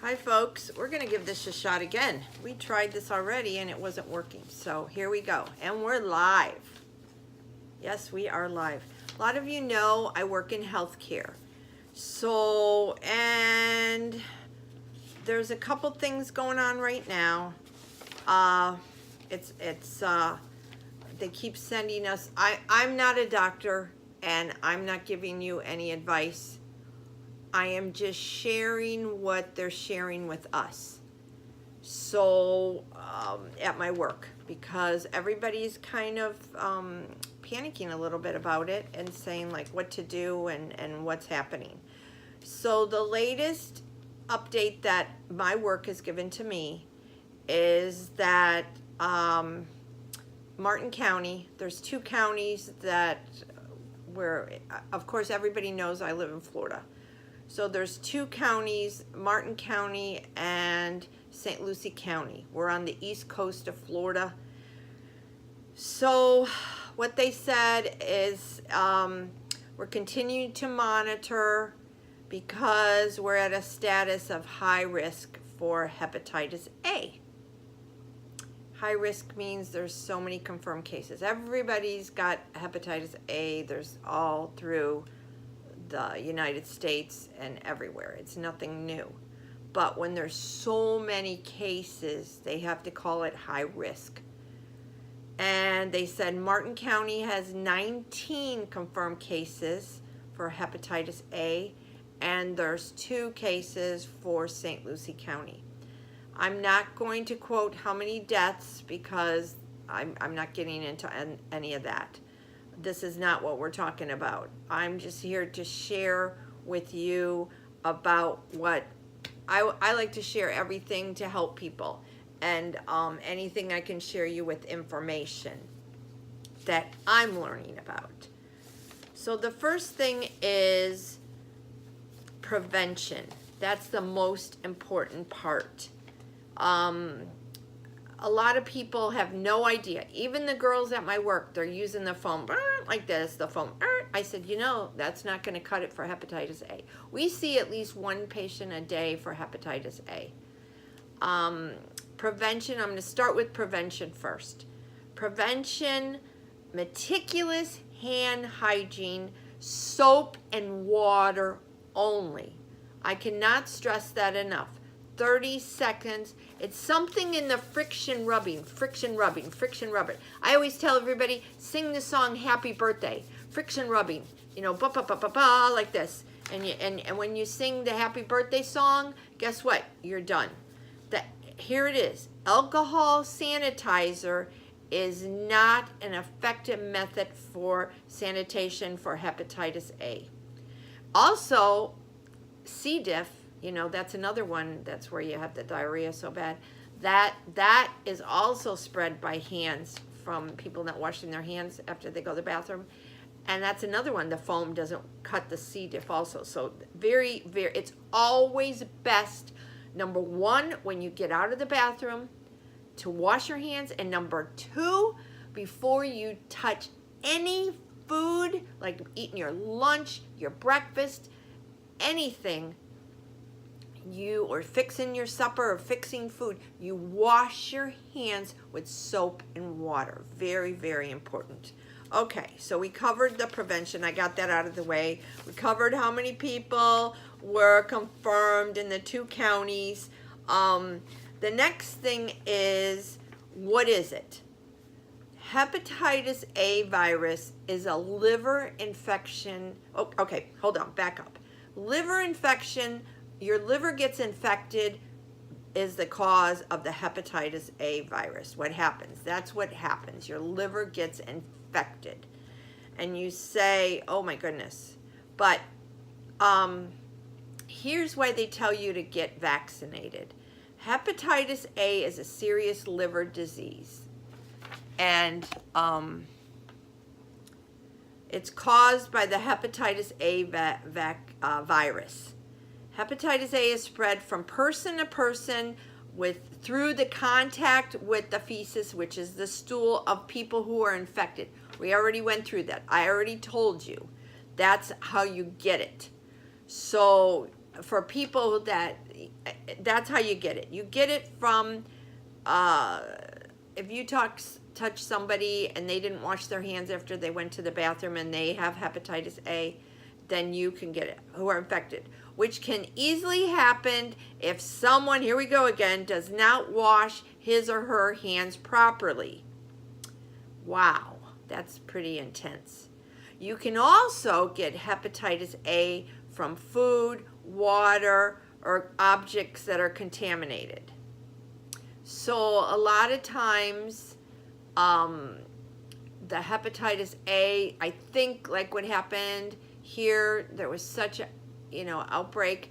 Hi folks, we're going to give this a shot again. We tried this already and it wasn't working. So here we go. And we're live. Yes, we are live. A lot of you know I work in healthcare. So, and there's a couple things going on right now. They keep sending us, I'm not a doctor and I'm not giving you any advice. I am just sharing what they're sharing with us. So at my work, because everybody's kind of panicking a little bit about it and saying like what to do and what's happening. So the latest update that my work has given to me is that Martin County, there's two counties that where, of course, everybody knows I live in Florida. So there's two counties, Martin County and St. Lucie County. We're on the east coast of Florida. So what they said is we're continuing to monitor because we're at a status of high risk for hepatitis A. High risk means there's so many confirmed cases. Everybody's got hepatitis A. There's all through the United States and everywhere. It's nothing new. But when there's so many cases, they have to call it high risk. And they said Martin County has 19 confirmed cases for hepatitis A, and there's 2 cases for St. Lucie County. I'm not going to quote how many deaths because I'm not getting into any of that. This is not what we're talking about. I'm just here to share with you about what I like to share everything to help people, and anything I can share you with information that I'm learning about. So the first thing is prevention. That's the most important part. A lot of people have no idea. Even the girls at my work, they're using the foam like this, the foam. I said, you know, that's not going to cut it for hepatitis A. We see at least 1 patient a day for hepatitis A. Prevention, I'm going to start with prevention first. Prevention, meticulous hand hygiene, soap and water only. I cannot stress that enough. 30 seconds. It's something in the friction rubbing. I always tell everybody, sing the song Happy Birthday. Friction rubbing, you know, ba ba ba ba ba, like this. And when you sing the Happy Birthday song, guess what? You're done. Here it is. Alcohol sanitizer is not an effective method for sanitation for hepatitis A. Also, C. diff, you know, that's another one. That's where you have the diarrhea so bad. That is also spread by hands from people not washing their hands after they go to the bathroom. And that's another one. The foam doesn't cut the C. diff also. So very, it's always best, number 1, when you get out of the bathroom, to wash your hands. And number 2, before you touch any food, like eating your lunch, your breakfast, anything, or fixing your supper or fixing food, you wash your hands with soap and water. Very, very important. Okay, so we covered the prevention. I got that out of the way. We covered how many people were confirmed in the 2 counties. The next thing is, what is it? Hepatitis A virus is a liver infection. Oh, okay, hold on, back up. Liver infection, your liver gets infected, is the cause of the hepatitis A virus. What happens? That's what happens. Your liver gets infected. And you say, oh my goodness. But here's why they tell you to get vaccinated. Hepatitis A is a serious liver disease. And it's caused by the hepatitis A virus. Hepatitis A is spread from person to person through the contact with the feces, which is the stool of people who are infected. We already went through that. I already told you. That's how you get it. So for people that's how you get it. You get it from, if you touch somebody and they didn't wash their hands after they went to the bathroom and they have hepatitis A, then you can get it, who are infected, which can easily happen if someone, here we go again, does not wash his or her hands properly. Wow, that's pretty intense. You can also get hepatitis A from food, water, or objects that are contaminated. So a lot of times, the hepatitis A, I think like what happened here, there was such a, outbreak,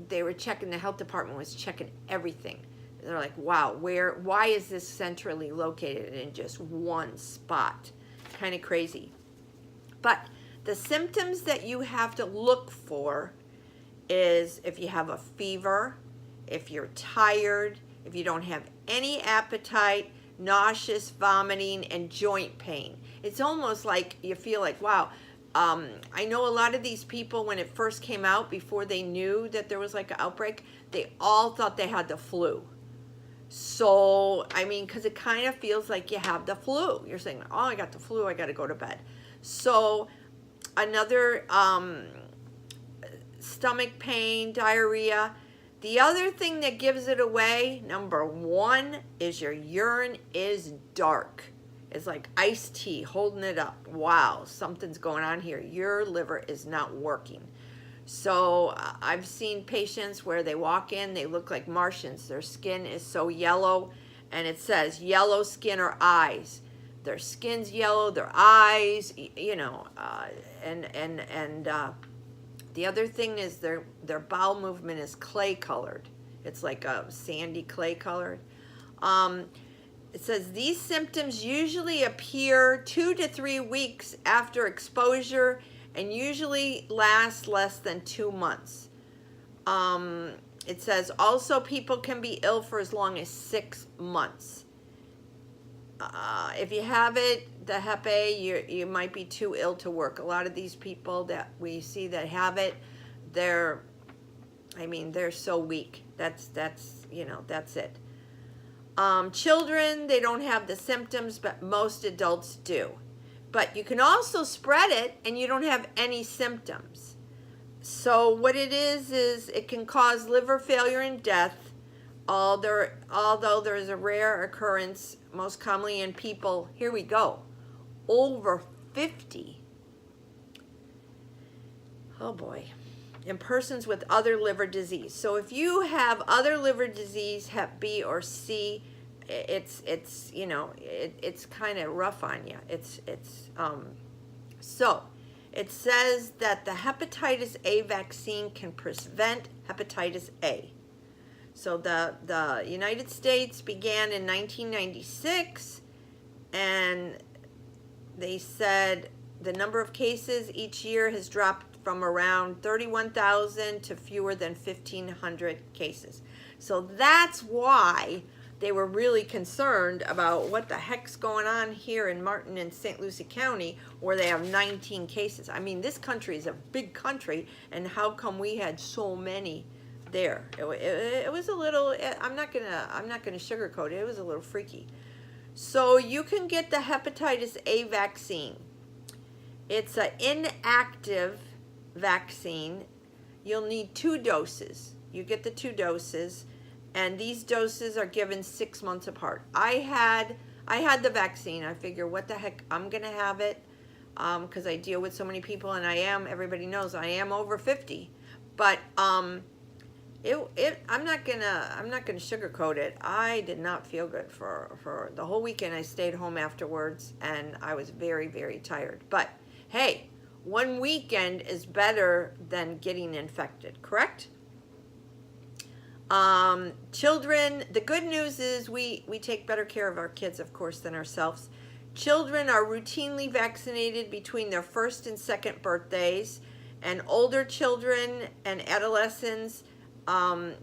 they were checking, the health department was checking everything. They're like, wow, why is this centrally located in just one spot? Kind of crazy. But the symptoms that you have to look for is if you have a fever, if you're tired, if you don't have any appetite, nauseous, vomiting, and joint pain. It's almost like you feel like, wow. I know a lot of these people, when it first came out, before they knew that there was like an outbreak, they all thought they had the flu. So, I mean, because it kind of feels like you have the flu. You're saying, oh, I got the flu, I got to go to bed. So, another stomach pain, diarrhea. The other thing that gives it away, number one, is your urine is dark. It's like iced tea holding it up. Wow, something's going on here. Your liver is not working. So I've seen patients where they walk in, they look like Martians. Their skin is so yellow, and it says yellow skin or eyes. Their skin's yellow, their eyes, and the other thing is their bowel movement is clay colored. It's like a sandy clay colored. It says these symptoms usually appear 2 to 3 weeks after exposure and usually last less than 2 months. It says also people can be ill for as long as 6 months. If you have it, the Hep A, you might be too ill to work. A lot of these people that we see that have it, they're so weak. That's it. Children, they don't have the symptoms, but most adults do. But you can also spread it and you don't have any symptoms. So what it is it can cause liver failure and death, although there is a rare occurrence, most commonly in people, here we go, over 50. Oh boy. In persons with other liver disease. So if you have other liver disease, Hep B or C, it's kind of rough on you. So it says that the hepatitis A vaccine can prevent hepatitis A. So the United States began in 1996, and they said the number of cases each year has dropped from around 31,000 to fewer than 1,500 cases. So that's why they were really concerned about what the heck's going on here in Martin and St. Lucie County, where they have 19 cases. I mean, this country is a big country, and how come we had so many there? It was a little, I'm not gonna sugarcoat it. It was a little freaky. So you can get the hepatitis A vaccine. It's an inactive vaccine. You'll need 2 doses. You get the 2 doses, and these doses are given 6 months apart. I had the vaccine. I figure, what the heck, I'm gonna have it, because I deal with so many people, and everybody knows I am over 50. But I'm not gonna sugarcoat it. I did not feel good for the whole weekend. I stayed home afterwards, and I was very, very tired. But hey, 1 weekend is better than getting infected, correct? Children, the good news is we take better care of our kids, of course, than ourselves. Children are routinely vaccinated between their 1st and 2nd birthdays, and older children and adolescents,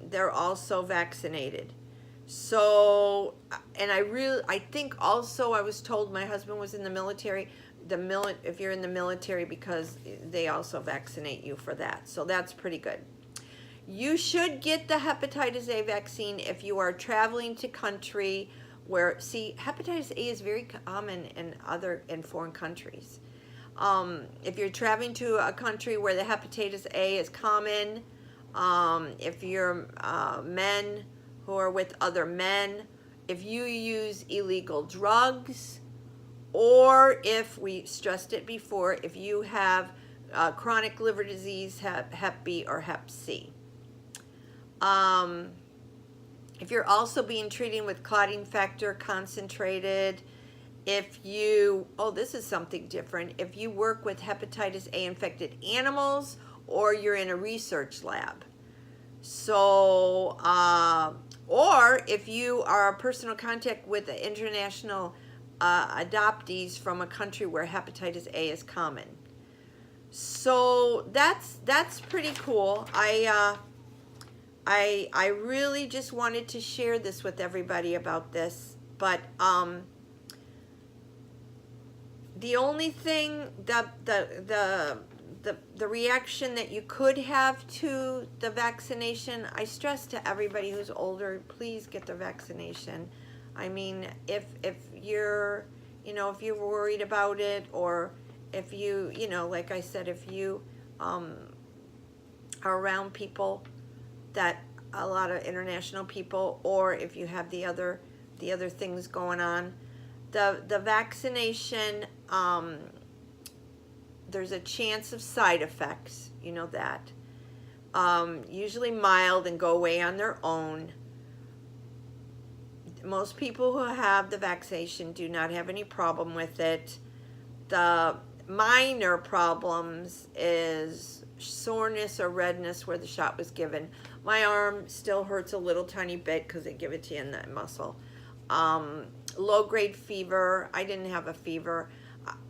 they're also vaccinated. So, and I think also I was told, my husband was in the military, if you're in the military, because they also vaccinate you for that. So that's pretty good. You should get the hepatitis A vaccine if you are traveling to country where, see, hepatitis A is very common in foreign countries. If you're traveling to a country where the hepatitis A is common, if you're men who are with other men, if you use illegal drugs, or if, we stressed it before, if you have chronic liver disease, Hep B or Hep C. If you're also being treated with clotting factor concentrated, if you, oh, this is something different, if you work with hepatitis A infected animals, or you're in a research lab. So, or if you are a personal contact with the international adoptees from a country where hepatitis A is common. So that's pretty cool. I really just wanted to share this with everybody about this, but the only thing, the reaction that you could have to the vaccination, I stress to everybody who's older, please get the vaccination. I mean, if you're, if you're worried about it, or if you, like I said, if you are around people that, a lot of international people, or if you have the other things going on, the vaccination, there's a chance of side effects, that, usually mild and go away on their own. Most people who have the vaccination do not have any problem with it. The minor problems is soreness or redness where the shot was given. My arm still hurts a little tiny bit because they give it to you in that muscle. Low-grade fever. I didn't have a fever.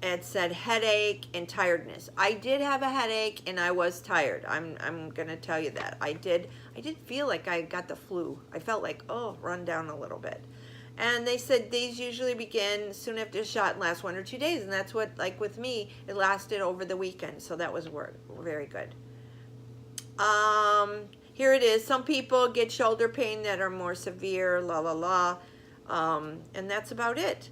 It said headache and tiredness. I did have a headache and I was tired. I'm gonna tell you that. I did feel like I got the flu. I felt like, oh, run down a little bit. And they said these usually begin soon after the shot and last 1 or 2 days. And that's what, like with me, it lasted over the weekend. So that was very good. Here it is. Some people get shoulder pain that are more severe, and that's about it.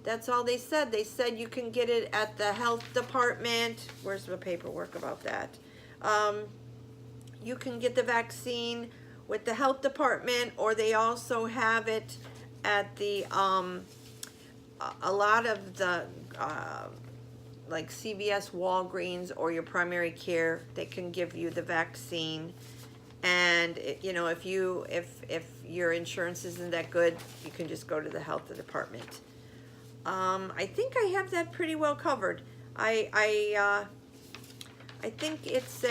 That's all they said. They said you can get it at the health department. Where's the paperwork about that? You can get the vaccine with the health department, or they also have it at the, a lot of the, like CVS, Walgreens, or your primary care, they can give you the vaccine. And if your insurance isn't that good, you can just go to the health department. I think I have that pretty well covered. I think it's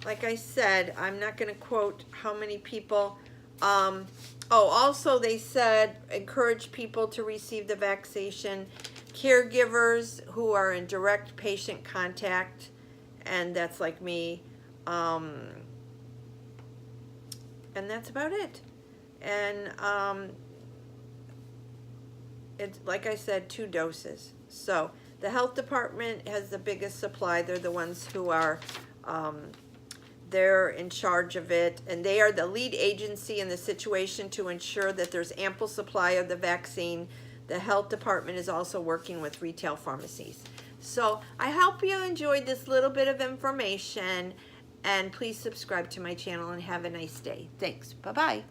like I said, I'm not going to quote how many people. Also they said encourage people to receive the vaccination. Caregivers who are in direct patient contact, and that's like me. And that's about it. And it's, like I said, 2 doses. So the health department has the biggest supply. They're the ones who are, they're in charge of it, and they are the lead agency in the situation to ensure that there's ample supply of the vaccine. The health department is also working with retail pharmacies. So I hope you enjoyed this little bit of information, and please subscribe to my channel and have a nice day. Thanks. Bye-bye.